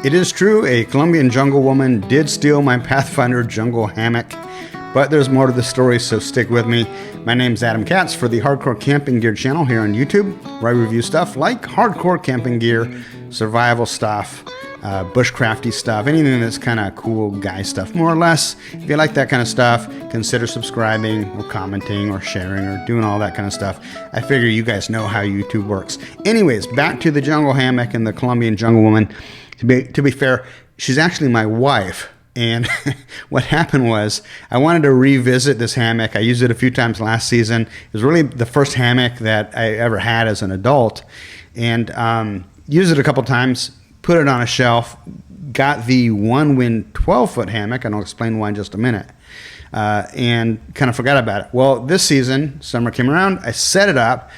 It is true, a Colombian Jungle Woman did steal my Pathfinder Jungle Hammock, but there's more to the story, so stick with me. My name's Adam Katz for the Hardcore Camping Gear channel here on YouTube, where I review stuff like hardcore camping gear, survival stuff, bushcrafty stuff, anything that's kind of cool guy stuff, more or less. If you like that kind of stuff, consider subscribing or commenting or sharing or doing all that kind of stuff. I figure you guys know how YouTube works. Anyways, back to the Jungle Hammock and the Colombian Jungle Woman. To be fair, she's actually my wife. And what happened was I wanted to revisit this hammock. I used it a few times last season. It was really the first hammock that I ever had as an adult. And used it a couple times, put it on a shelf, got the One Wind 12-foot hammock, and I'll explain why in just a minute, and kind of forgot about it. Well, this season, summer came around, I set it up,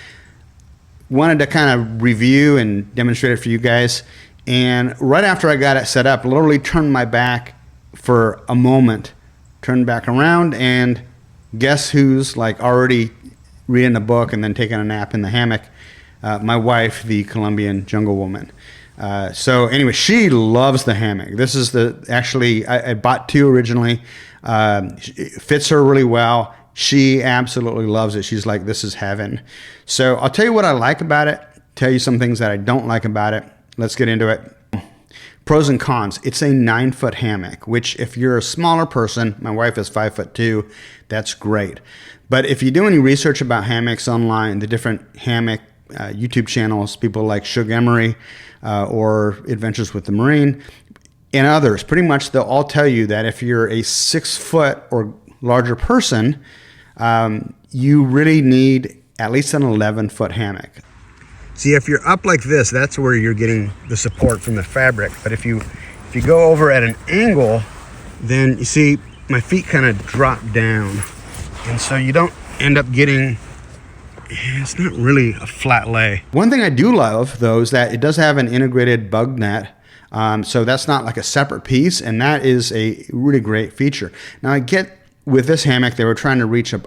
wanted to kind of review and demonstrate it for you guys. And right after I got it set up, literally turned my back for a moment, turned back around, and guess who's like already reading a book and then taking a nap in the hammock? My wife, the Colombian Jungle Woman. So anyway, she loves the hammock. This is I bought two originally. It fits her really well. She absolutely loves it. She's like, this is heaven. So I'll tell you what I like about it, tell you some things that I don't like about it. Let's get into it. Pros and cons. It's a 9-foot hammock, which if you're a smaller person, my wife is 5'2", that's great. But if you do any research about hammocks online, the different hammock YouTube channels, people like Shug Emery or Adventures with the Marine and others, pretty much they'll all tell you that if you're a 6-foot or larger person, you really need at least an 11-foot hammock. See, if you're up like this, that's where you're getting the support from the fabric. But if you go over at an angle, then you see my feet kind of drop down. And so you don't end up getting, it's not really a flat lay. One thing I do love, though, is that it does have an integrated bug net. So that's not like a separate piece, and that is a really great feature. Now, I get with this hammock, they were trying to reach a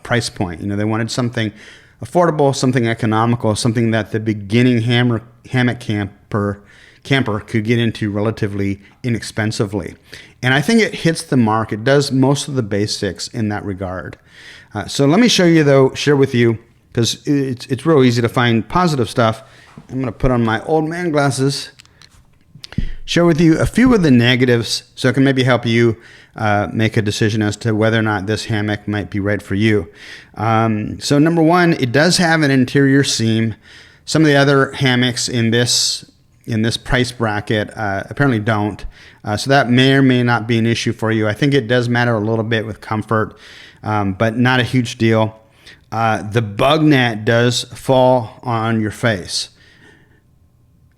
price point. You know, they wanted something affordable, something economical, something that the beginning hammock camper could get into relatively inexpensively. And I think it hits the mark. It does most of the basics in that regard. So let me show you, though, share with you, because it's real easy to find positive stuff. I'm going to put on my old man glasses, share with you a few of the negatives so it can maybe help you make a decision as to whether or not this hammock might be right for you. So number one, it does have an interior seam. Some of the other hammocks in this price bracket apparently don't. So that may or may not be an issue for you. I think it does matter a little bit with comfort, but not a huge deal. The bug net does fall on your face.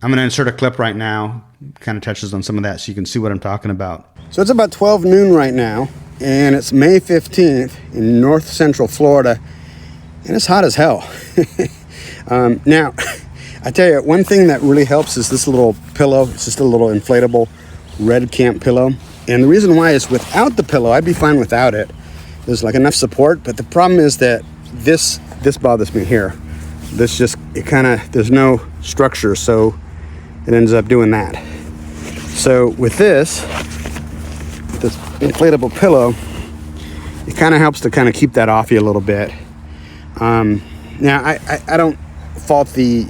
I'm going to insert a clip right now, kind of touches on some of that so you can see what I'm talking about. So it's about 12 noon right now, and it's May 15th in north central Florida, and it's hot as hell. Now, I tell you, one thing that really helps is this little pillow. It's just a little inflatable red camp pillow. And the reason why is without the pillow, I'd be fine without it. There's like enough support, but the problem is that this bothers me here. This just, there's no structure, so it ends up doing that. So with this inflatable pillow, it kind of helps to kind of keep that off you a little bit. Now I don't fault the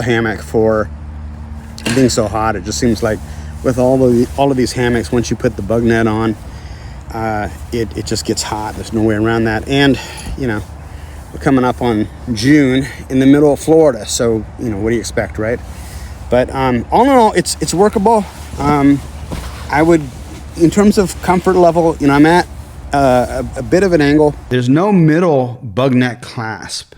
hammock for being so hot. It just seems like with all of these hammocks, once you put the bug net on, it just gets hot. There's no way around that. And you know, we're coming up on June in the middle of Florida, so you know, what do you expect, right? But all in all, it's workable. I would, in terms of comfort level, you know, I'm at a bit of an angle. There's no middle bug net clasp.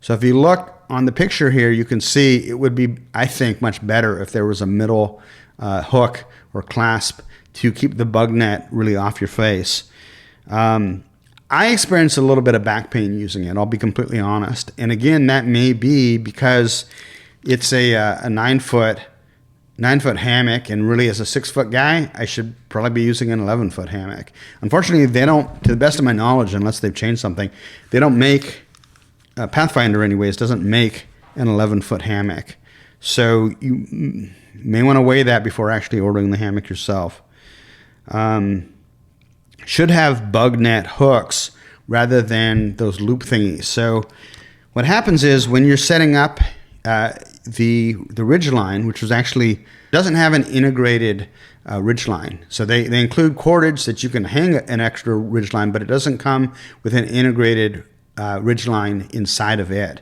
So if you look on the picture here, you can see it would be, I think, much better if there was a middle hook or clasp to keep the bug net really off your face. I experienced a little bit of back pain using it, I'll be completely honest. And again, that may be because it's a 9-foot hammock, and really as a 6-foot guy, I should probably be using an 11-foot hammock. Unfortunately, they don't, to the best of my knowledge, unless they've changed something, they don't make, Pathfinder anyways, doesn't make an 11-foot hammock. So you may want to weigh that before actually ordering the hammock yourself. Should have bug net hooks rather than those loop thingies. So what happens is when you're setting up the ridge line, which was actually doesn't have an integrated ridge line. So they include cordage that you can hang an extra ridge line, but it doesn't come with an integrated ridge line inside of it.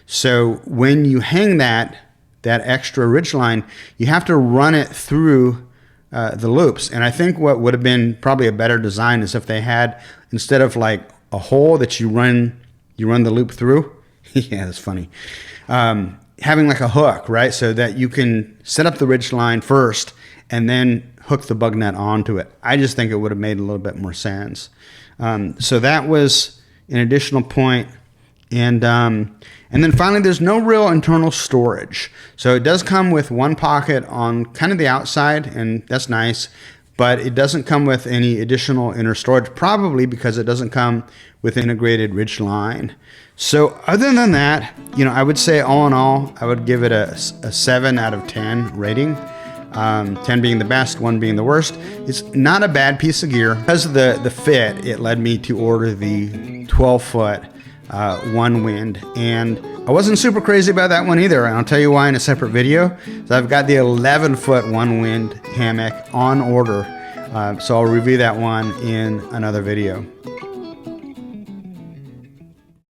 So when you hang that extra ridge line, you have to run it through the loops. And I think what would have been probably a better design is if they had, instead of like a hole that you run the loop through. Yeah, that's funny. Having like a hook, right? So that you can set up the ridge line first and then hook the bug net onto it. I just think it would have made a little bit more sense. So that was an additional point. And then finally, there's no real internal storage. So it does come with one pocket on kind of the outside, and that's nice, but it doesn't come with any additional inner storage, probably because it doesn't come with integrated ridge line. So other than that, I would say all in all, I would give it a 7 out of 10 rating. 10 being the best, 1 being the worst. It's not a bad piece of gear. Because of the fit, it led me to order the 12-foot one wind, and I wasn't super crazy about that one either, and I'll tell you why in a separate video. So I've got the 11-foot one wind hammock on order, so I'll review that one in another video.